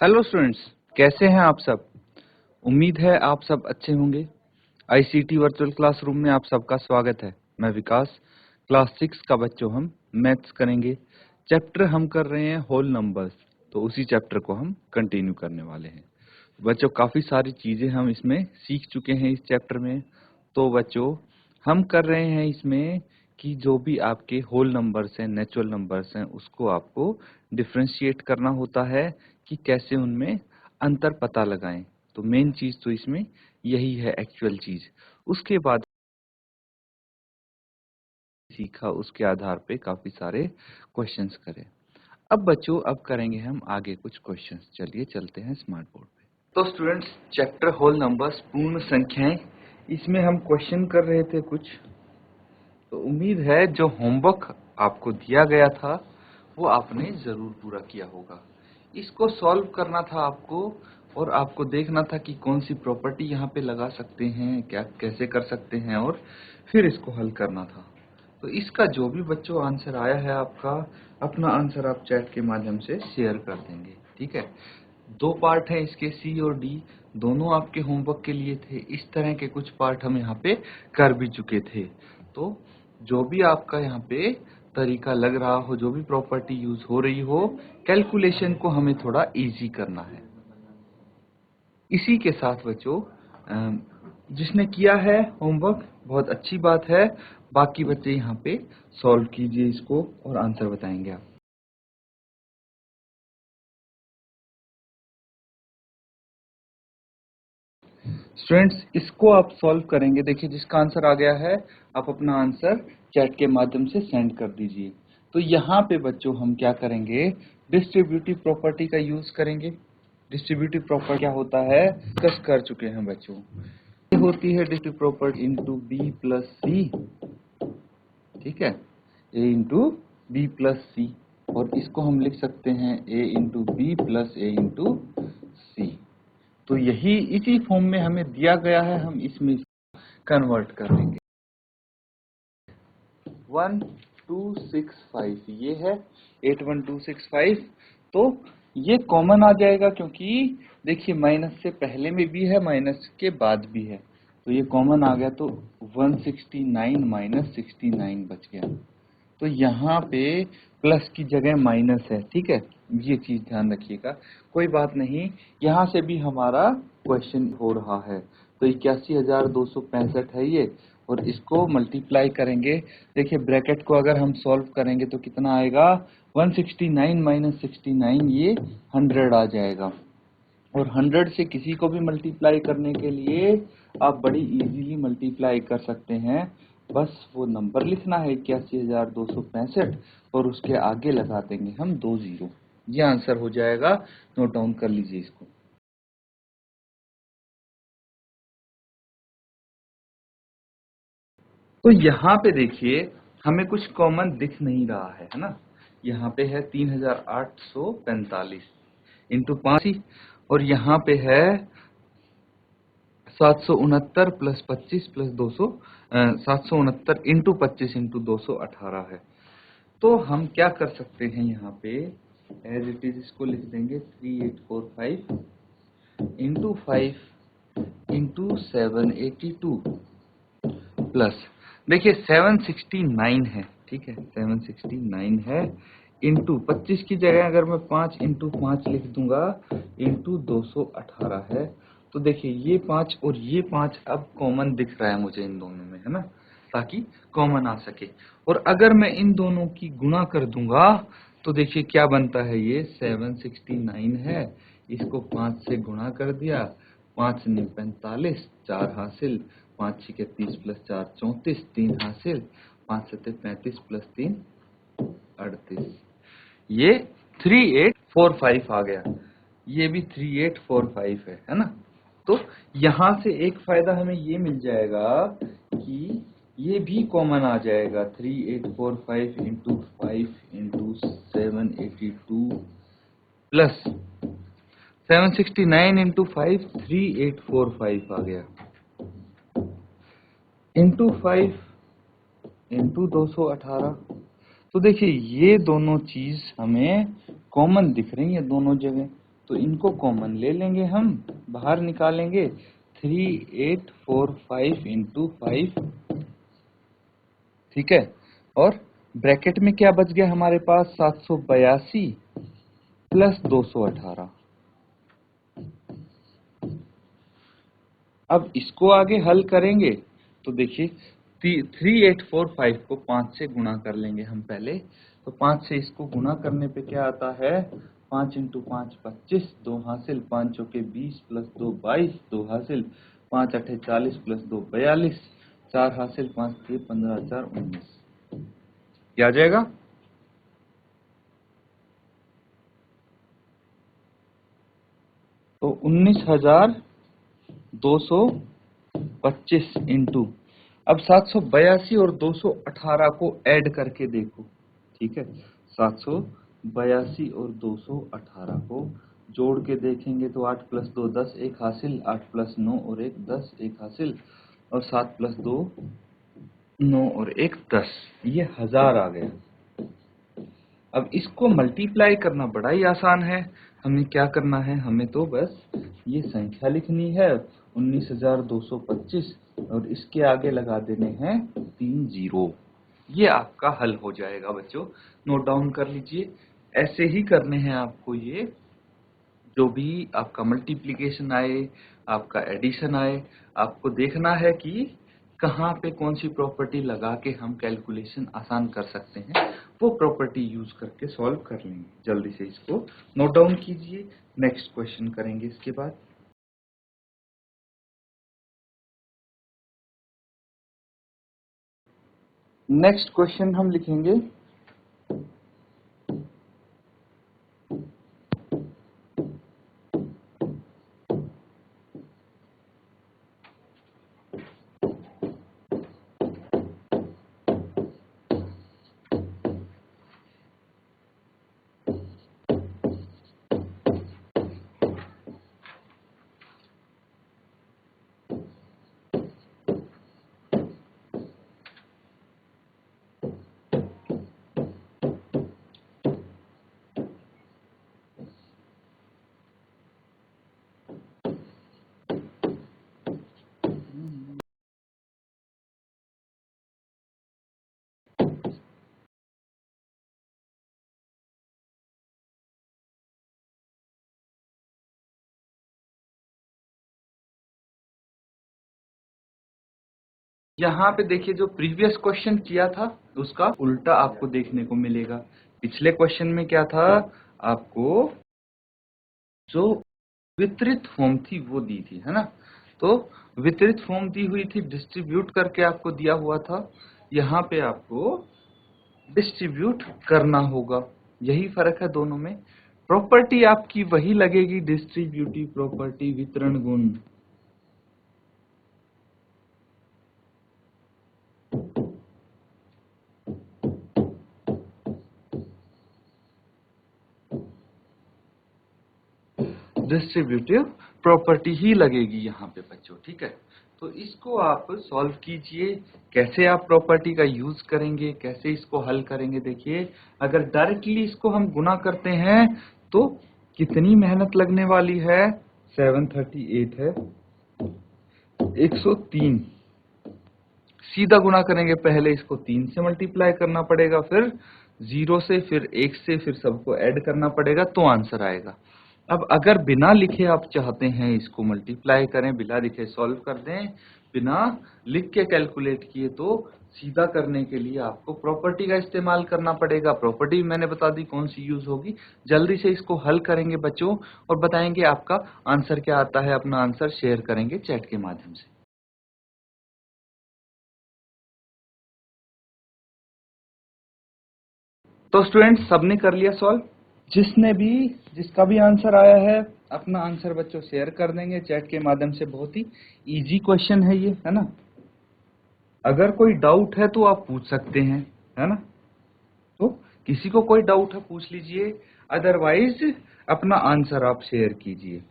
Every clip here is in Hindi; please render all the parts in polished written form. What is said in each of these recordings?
हेलो स्टूडेंट्स, कैसे हैं आप सब। उम्मीद है आप सब अच्छे होंगे। आईसीटी वर्चुअल क्लासरूम में आप सबका स्वागत है। मैं विकास, क्लास 6 का बच्चों। हम मैथ्स करेंगे। चैप्टर हम कर रहे हैं होल नंबर्स, तो उसी चैप्टर को हम कंटिन्यू करने वाले हैं। बच्चों, काफ़ी सारी चीज़ें हम इसमें सीख चुके हैं इस चैप्टर में। तो बच्चों, हम कर रहे हैं इसमें कि जो भी आपके होल नंबर्स हैं, नेचुरल नंबर्स हैं, उसको आपको डिफ्रेंशिएट करना होता है कि कैसे उनमें अंतर पता लगाएं। तो मेन चीज़ तो इसमें यही है, एक्चुअल चीज़। उसके बाद सीखा, उसके आधार पे काफ़ी सारे क्वेश्चंस करें। अब बच्चों, अब करेंगे हम आगे कुछ क्वेश्चंस। चलिए चलते हैं स्मार्ट बोर्ड पे। तो स्टूडेंट्स, चैप्टर होल नंबर्स, पूर्ण संख्याएं, इसमें हम क्वेश्चन कर रहे थे कुछ। तो उम्मीद है जो होमवर्क आपको दिया गया था वो आपने जरूर पूरा किया होगा। इसको सॉल्व करना था आपको, और आपको देखना था कि कौन सी प्रॉपर्टी यहाँ पे लगा सकते हैं, क्या कैसे कर सकते हैं, और फिर इसको हल करना था। तो इसका जो भी बच्चों आंसर आया है आपका, अपना आंसर आप चैट के माध्यम से शेयर कर देंगे, ठीक है। दो पार्ट हैं इसके, सी और डी, दोनों आपके होमवर्क के लिए थे। इस तरह के कुछ पार्ट हम यहाँ पे कर भी चुके थे। तो जो भी आपका यहाँ पे तरीका लग रहा हो, जो भी प्रॉपर्टी यूज हो रही हो, कैलकुलेशन को हमें थोड़ा इजी करना है। इसी के साथ बच्चों, जिसने किया है होमवर्क, बहुत अच्छी बात है। बाकी बच्चे यहाँ पे सॉल्व कीजिए इसको और आंसर बताएंगे आप। स्टूडेंट्स, इसको आप सॉल्व करेंगे। देखिए, जिसका आंसर आ गया है, आप अपना आंसर चैट के माध्यम से सेंड कर दीजिए। तो यहाँ पे बच्चों हम क्या करेंगे, डिस्ट्रीब्यूटिव प्रॉपर्टी का यूज करेंगे। डिस्ट्रीब्यूटिव प्रॉपर्टी क्या होता है, डिस्कस कर चुके हैं बच्चों। ये होती है distributive property into b plus c, ठीक है, a into b plus c. और इसको हम लिख सकते हैं a into b plus a into c. तो यही इसी फॉर्म में हमें दिया गया है, हम इसमें कन्वर्ट कर देंगे। 1265 ये है, 81265। तो ये कॉमन आ जाएगा, क्योंकि देखिए माइनस से पहले में भी है, माइनस के बाद भी है। तो ये कॉमन आ गया, तो 169 माइनस 69 बच गया। तो यहाँ पे प्लस की जगह माइनस है, ठीक है। ये चीज ध्यान रखिएगा। कोई बात नहीं, यहाँ से भी हमारा क्वेश्चन हो रहा है। तो 81,265 है ये, और इसको मल्टीप्लाई करेंगे। देखिए, ब्रैकेट को अगर हम सॉल्व करेंगे तो कितना आएगा, 169 माइनस 69, ये 100 आ जाएगा। और 100 से किसी को भी मल्टीप्लाई करने के लिए आप बड़ी इजीली मल्टीप्लाई कर सकते हैं। बस वो नंबर लिखना है 81,265, और उसके आगे लगा देंगे हम 2 जीरो। ये आंसर हो जाएगा। नोट डाउन कर लीजिए इसको। तो यहाँ पे देखिए, हमें कुछ कॉमन दिख नहीं रहा है ना। यहाँ पे है 3,845 इंटू 5, और यहाँ पे है 769 प्लस 25 प्लस 200, 769 इंटू 25 इंटू 218 है। तो हम क्या कर सकते हैं, यहाँ पे एज इट इज इसको लिख देंगे 3845 इंटू 5 इंटू 782 प्लस, देखिए 769 है, ठीक है, 769 है, इंटू 25 की जगह अगर मैं 5 इंटू 5 लिख दूंगा, इंटू 218 है। तो देखिए, ये 5 और ये 5 अब कॉमन दिख रहा है मुझे इन दोनों में, है ना, ताकि कॉमन आ सके। और अगर मैं इन दोनों की गुणा कर दूंगा, तो देखिए क्या बनता है, ये 769 है, इसको 5 से गुणा कर दिया, 5 ने 45, 4 हासिल, 5 छीके 30 प्लस 4 34, 3 हासिल, 5 सत्ते 35 प्लस 3 38। ये 3845 आ गया। ये भी 3845 है ना। तो यहां से एक फायदा हमें ये मिल जाएगा कि ये भी कॉमन आ जाएगा। 3845 इंटू 5 इंटू 782 प्लस 769 इंटू 5 3845 आ गया, इंटू 5 इंटू 218। तो देखिए, ये दोनों चीज हमें कॉमन दिख रही है दोनों जगह। तो इनको कॉमन ले लेंगे, हम बाहर निकालेंगे 3845 इंटू 5, ठीक है। और ब्रैकेट में क्या बच गया हमारे पास, 782 प्लस 218। अब इसको आगे हल करेंगे तो देखिए 3845 को 5 से गुणा कर लेंगे हम पहले। तो 5 से इसको गुणा करने पे क्या आता है, 5 इंटू 5 25, 2 हासिल, 5 चौके 20 प्लस 2 22, 2 हासिल, 5 अठे 40 प्लस 2 42, 4 हासिल, 5 3 15 4 19। क्या आ जाएगा, तो 19,225 इंटू, अब 782 और 218 को ऐड करके देखो, ठीक है। 782 और 218 को जोड़ के देखेंगे तो 8 प्लस 2 10, 1 हासिल, 8 प्लस 9 और 1 10, 1 हासिल, और 7 प्लस 2 9 और 1 10, ये 1000 आ गया। अब इसको मल्टीप्लाई करना बड़ा ही आसान है। हमें क्या करना है, हमें तो बस ये संख्या लिखनी है 19,225 और इसके आगे लगा देने हैं 3 जीरो। ये आपका हल हो जाएगा बच्चों, नोट डाउन कर लीजिए। ऐसे ही करने हैं आपको, ये जो भी आपका मल्टीप्लिकेशन आए, आपका एडिशन आए, आपको देखना है कि कहाँ पे कौन सी प्रॉपर्टी लगा के हम कैलकुलेशन आसान कर सकते हैं, वो प्रॉपर्टी यूज करके सॉल्व कर लेंगे। जल्दी से इसको नोट डाउन कीजिए, नेक्स्ट क्वेश्चन करेंगे इसके बाद। नेक्स्ट क्वेश्चन हम लिखेंगे यहाँ पे देखिए, जो प्रीवियस क्वेश्चन किया था उसका उल्टा आपको देखने को मिलेगा। पिछले क्वेश्चन में क्या था, आपको जो वितरित फॉर्म थी वो दी थी, है ना। तो वितरित फॉर्म दी हुई थी, डिस्ट्रीब्यूट करके आपको दिया हुआ था। यहाँ पे आपको डिस्ट्रीब्यूट करना होगा, यही फर्क है दोनों में। प्रॉपर्टी आपकी वही लगेगी, डिस्ट्रीब्यूटिव प्रॉपर्टी, वितरण गुण। डिस्ट्रीब्यूटिव प्रॉपर्टी ही लगेगी यहाँ पे बच्चों, ठीक है। तो इसको आप सॉल्व कीजिए, कैसे आप प्रॉपर्टी का यूज करेंगे, कैसे इसको हल करेंगे। देखिए, अगर डायरेक्टली इसको हम गुना करते हैं तो कितनी मेहनत लगने वाली है, 738 है, 103, सीधा गुना करेंगे, पहले इसको 3 से मल्टीप्लाई करना पड़ेगा, फिर 0 से, फिर 1 से, फिर सबको ऐड करना पड़ेगा, तो आंसर आएगा। अब अगर बिना लिखे आप चाहते हैं इसको मल्टीप्लाई करें, बिना लिखे सॉल्व कर दें, बिना लिख के कैलकुलेट किए, तो सीधा करने के लिए आपको प्रॉपर्टी का इस्तेमाल करना पड़ेगा। प्रॉपर्टी मैंने बता दी कौन सी यूज होगी। जल्दी से इसको हल करेंगे बच्चों और बताएंगे आपका आंसर क्या आता है। अपना आंसर शेयर करेंगे चैट के माध्यम से। तो स्टूडेंट्स, सबने कर लिया सॉल्व। जिसका भी आंसर आया है, अपना आंसर बच्चों शेयर कर देंगे चैट के माध्यम से। बहुत ही इजी क्वेश्चन है ये, है ना। अगर कोई डाउट है तो आप पूछ सकते हैं, है ना। तो किसी को कोई डाउट है पूछ लीजिए, अदरवाइज अपना आंसर आप शेयर कीजिए।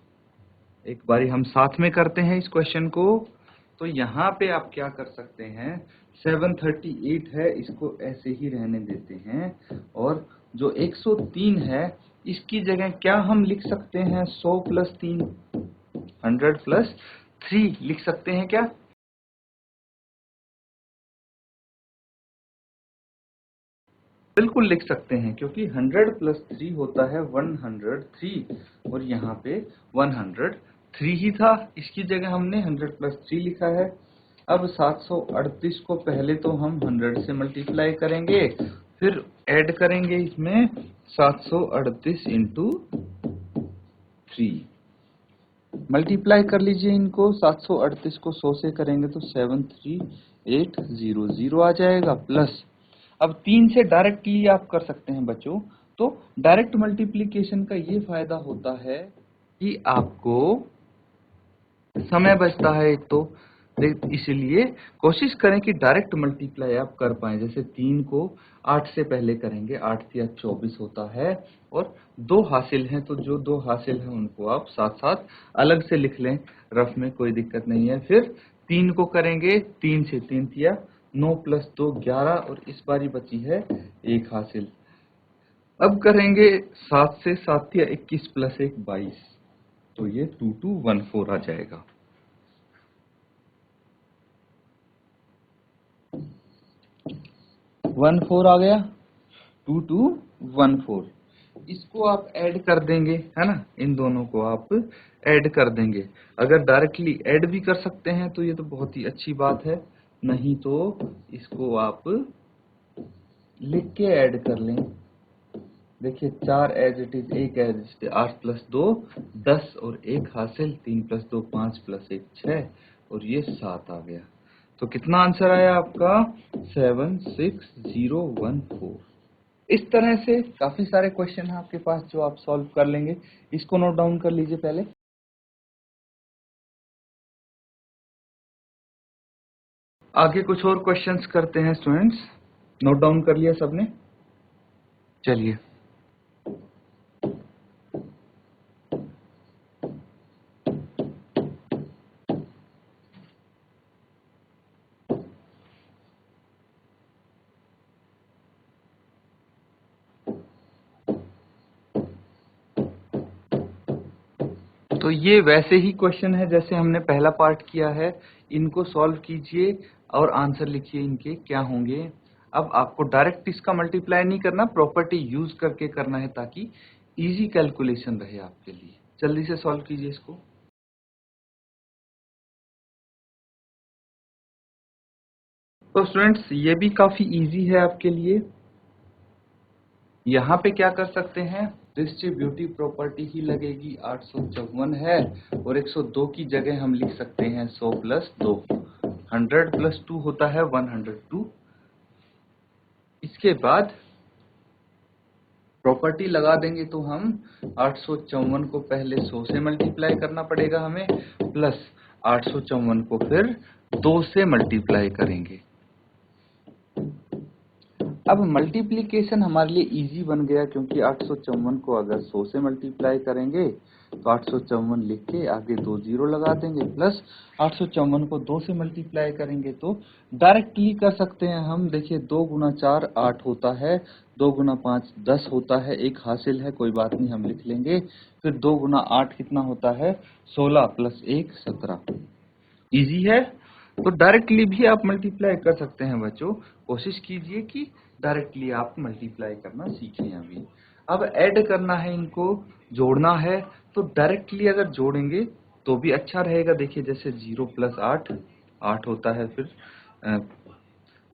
एक बारी हम साथ में करते हैं इस क्वेश्चन को। तो यहाँ पे आप क्या कर सकते हैं, 738 है, इसको ऐसे ही रहने देते हैं, और जो 103 है इसकी जगह क्या हम लिख सकते हैं? 100 प्लस 3, 100 प्लस 3 लिख सकते हैं क्या? बिल्कुल लिख सकते हैं, क्योंकि 100 प्लस 3 होता है 103, और यहाँ पे 103 ही था। इसकी जगह हमने 100 प्लस 3 लिखा है। अब 738 को पहले तो हम 100 से मल्टीप्लाई करेंगे, फिर ऐड करेंगे इसमें 738 इंटू 3। मल्टीप्लाई कर लीजिए इनको, 738 को 100 से करेंगे तो 73800 आ जाएगा, प्लस अब 3 से डायरेक्टली आप कर सकते हैं बच्चों। तो डायरेक्ट मल्टीप्लिकेशन का ये फायदा होता है कि आपको समय बचता है एक तो, इसलिए कोशिश करें कि डायरेक्ट मल्टीप्लाई आप कर पाएं। जैसे 3 को 8 से पहले करेंगे, 8 या 24 होता है, और 2 हासिल हैं, तो जो 2 हासिल हैं उनको आप साथ साथ अलग से लिख लें, रफ में कोई दिक्कत नहीं है। फिर 3 को करेंगे, 3 से 3 तिया 9 प्लस 2 11, और इस बारी बची है 1 हासिल। अब करेंगे 7 से 7 तिया 21 प्लस 1 22, तो ये 2214 आ जाएगा। 14 आ गया, 2214। इसको आप ऐड कर देंगे, है ना, इन दोनों को आप ऐड कर देंगे। अगर डायरेक्टली ऐड भी कर सकते हैं तो ये तो बहुत ही अच्छी बात है, नहीं तो इसको आप लिख के ऐड कर लें। देखिए 4 as it is, 1 as it is, 8 plus 2 10, और 1 हासिल, 3 प्लस 2 5 प्लस 1 6, और ये 7 आ गया। तो कितना आंसर आया आपका? 76014। इस तरह से काफी सारे क्वेश्चन हैं आपके पास जो आप सॉल्व कर लेंगे। इसको नोट डाउन कर लीजिए पहले। आगे कुछ और क्वेश्चंस करते हैं स्टूडेंट्स। नोट डाउन कर लिया सबने? चलिए। तो ये वैसे ही क्वेश्चन है जैसे हमने पहला पार्ट किया है। इनको सॉल्व कीजिए और आंसर लिखिए इनके क्या होंगे। अब आपको डायरेक्ट इसका मल्टीप्लाई नहीं करना, प्रॉपर्टी यूज करके करना है, ताकि इजी कैलकुलेशन रहे आपके लिए। जल्दी से सॉल्व कीजिए इसको। तो स्टूडेंट्स ये भी काफी इजी है आपके लिए। यहाँ पे क्या कर सकते हैं, डिस्ट्रीब्यूटिव प्रॉपर्टी ही लगेगी। 854 है, और 102 की जगह हम लिख सकते हैं 100 प्लस 2। 100 प्लस 2 होता है 102। इसके बाद प्रॉपर्टी लगा देंगे तो हम 854 को पहले 100 से मल्टीप्लाई करना पड़ेगा हमें, प्लस 854 को फिर 2 से मल्टीप्लाई करेंगे। अब मल्टीप्लिकेशन हमारे लिए इजी बन गया, क्योंकि 854 को अगर 100 से मल्टीप्लाई करेंगे तो 854 लिख के आगे 2 जीरो लगा देंगे, प्लस 854 को 2 से मल्टीप्लाई करेंगे तो डायरेक्टली कर सकते हैं हम। देखिए 2 गुना 4 8 होता है, 2 गुना 5 10 होता है, एक हासिल है, कोई बात नहीं हम लिख लेंगे। फिर 2 गुना 8 कितना होता है? 16 प्लस 1 17। इजी है। तो डायरेक्टली भी आप मल्टीप्लाई कर सकते हैं बच्चों। कोशिश कीजिए कि डायरेक्टली आप मल्टीप्लाई करना सीखें अभी। अब ऐड करना है, इनको जोड़ना है। तो डायरेक्टली अगर जोड़ेंगे तो भी अच्छा रहेगा। देखिए जैसे 0 प्लस 8 8 होता है, फिर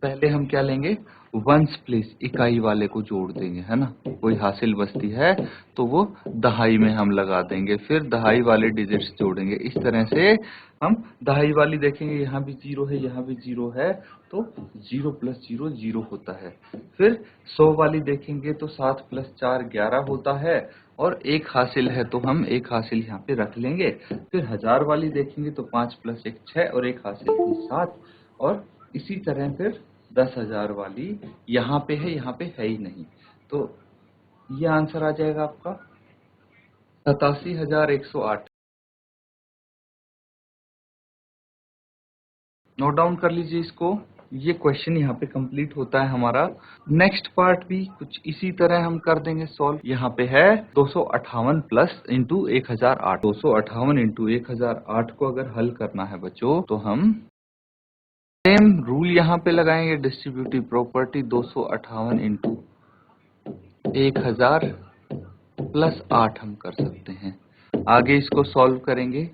पहले हम क्या लेंगे, वंस प्लेस, इकाई वाले को जोड़ देंगे, है ना। कोई हासिल बचती है तो वो दहाई में हम लगा देंगे, फिर दहाई वाले डिजिट्स जोड़ेंगे। इस तरह से हम दहाई वाली देखेंगे, यहाँ भी 0 है, यहाँ भी 0 है, तो 0 प्लस 0 0 होता है। फिर 100 वाली देखेंगे तो 7 प्लस 4 11 होता है, और एक हासिल है तो हम एक हासिल यहाँ पे रख लेंगे। फिर 1000 वाली देखेंगे तो 5 प्लस 1 6, और एक हासिल थी 7, और इसी तरह फिर 10,000 वाली यहाँ पे है ही नहीं, तो ये आंसर आ जाएगा आपका 87,108। नोट डाउन कर लीजिए इसको। ये क्वेश्चन यहाँ पे कंप्लीट होता है हमारा। नेक्स्ट पार्ट भी कुछ इसी तरह हम कर देंगे सॉल्व। यहाँ पे है 258 प्लस इंटू 1008। 258 इंटू 1008 को अगर हल करना है बच्चों तो हम सेम रूल यहाँ पे लगाएंगे, डिस्ट्रीब्यूटिव प्रॉपर्टी। 258 इंटू 1000 प्लस 8 हम कर सकते हैं। आगे इसको सॉल्व करेंगे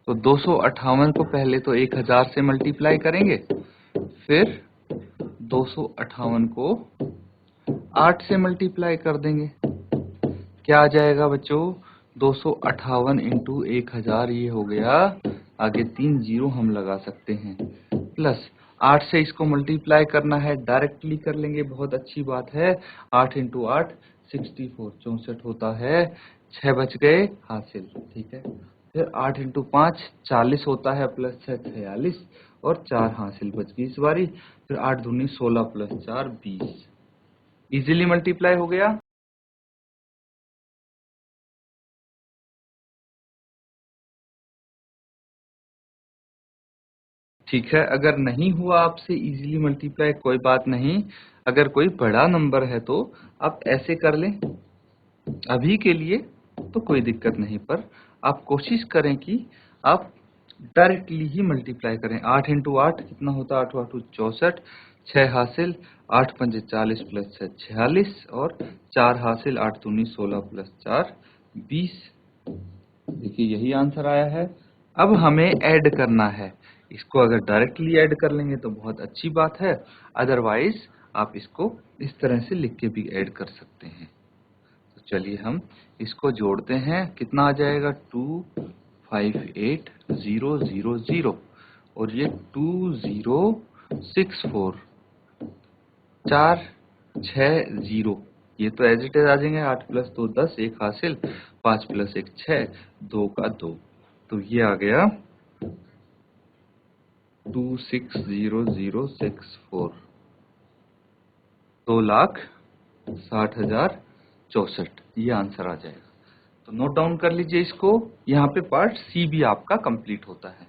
तो 258 को पहले तो 1000 से मल्टीप्लाई करेंगे, फिर 258 को 8 से मल्टीप्लाई कर देंगे। क्या आ जाएगा बच्चों? 258 इंटू 1000 ये हो गया, आगे 3 जीरो हम लगा सकते हैं, प्लस 8 से इसको मल्टीप्लाई करना है, डायरेक्टली कर लेंगे, बहुत अच्छी बात है। 8 इंटू 8 64, 64 होता है, 6 बच गए हासिल, ठीक है। फिर 8 इंटू 5 40 होता है, प्लस 6 46 और 4 हासिल बच गई इस बारी। फिर 8 दूनी 16 प्लस 4 20, इजीली मल्टीप्लाई हो गया। ठीक है, अगर नहीं हुआ आपसे इजीली मल्टीप्लाई कोई बात नहीं, अगर कोई बड़ा नंबर है तो आप ऐसे कर लें, अभी के लिए तो कोई दिक्कत नहीं, पर आप कोशिश करें कि आप डायरेक्टली ही मल्टीप्लाई करें। 8 इंटू 8 कितना होता है? 8 8 64, 6 हासिल, 8 पंजे 40 प्लस 6 46 और 4 हासिल, 8 दूनी 16 प्लस 4 20। देखिए यही आंसर आया है। अब हमें ऐड करना है, इसको अगर डायरेक्टली ऐड कर लेंगे तो बहुत अच्छी बात है, अदरवाइज आप इसको इस तरह से लिख के भी ऐड कर सकते हैं। तो चलिए हम इसको जोड़ते हैं, कितना आ जाएगा? 258000 और ये 2064, 4 6 0, ये तो एज इट इज आ जाएंगे। 8 प्लस 2 10, 1 हासिल, 5 प्लस 1 6, 2 का 2, तो ये आ गया 260064, 2,60,064, ये आंसर आ जाएगा। तो नोट डाउन कर लीजिए इसको, यहाँ पे पार्ट सी भी आपका कंप्लीट होता है।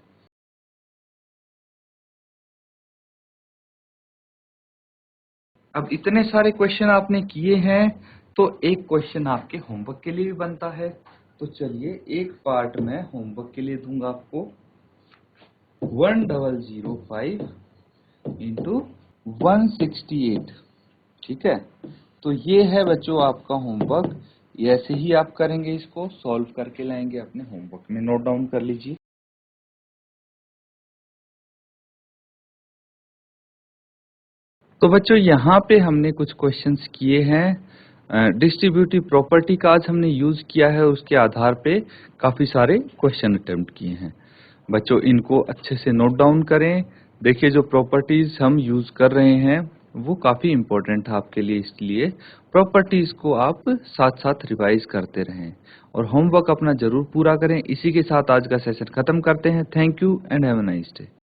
अब इतने सारे क्वेश्चन आपने किए हैं तो एक क्वेश्चन आपके होमवर्क के लिए भी बनता है। तो चलिए एक पार्ट में होमवर्क के लिए दूंगा आपको, 1005 इंटू 168, ठीक है। तो ये है बच्चों आपका होमवर्क, ऐसे ही आप करेंगे, इसको सॉल्व करके लाएंगे अपने होमवर्क में। नोट डाउन कर लीजिए। तो बच्चों यहाँ पे हमने कुछ क्वेश्चंस किए हैं, डिस्ट्रीब्यूटिव प्रॉपर्टी का आज हमने यूज किया है, उसके आधार पे काफी सारे क्वेश्चन अटेम्प्ट किए हैं। बच्चों इनको अच्छे से नोट डाउन करें। देखिए जो प्रॉपर्टीज हम यूज कर रहे हैं वो काफी इंपॉर्टेंट है आपके लिए, इसलिए प्रॉपर्टीज को आप साथ साथ रिवाइज करते रहें और होमवर्क अपना जरूर पूरा करें। इसी के साथ आज का सेशन खत्म करते हैं। Thank you and have a nice day.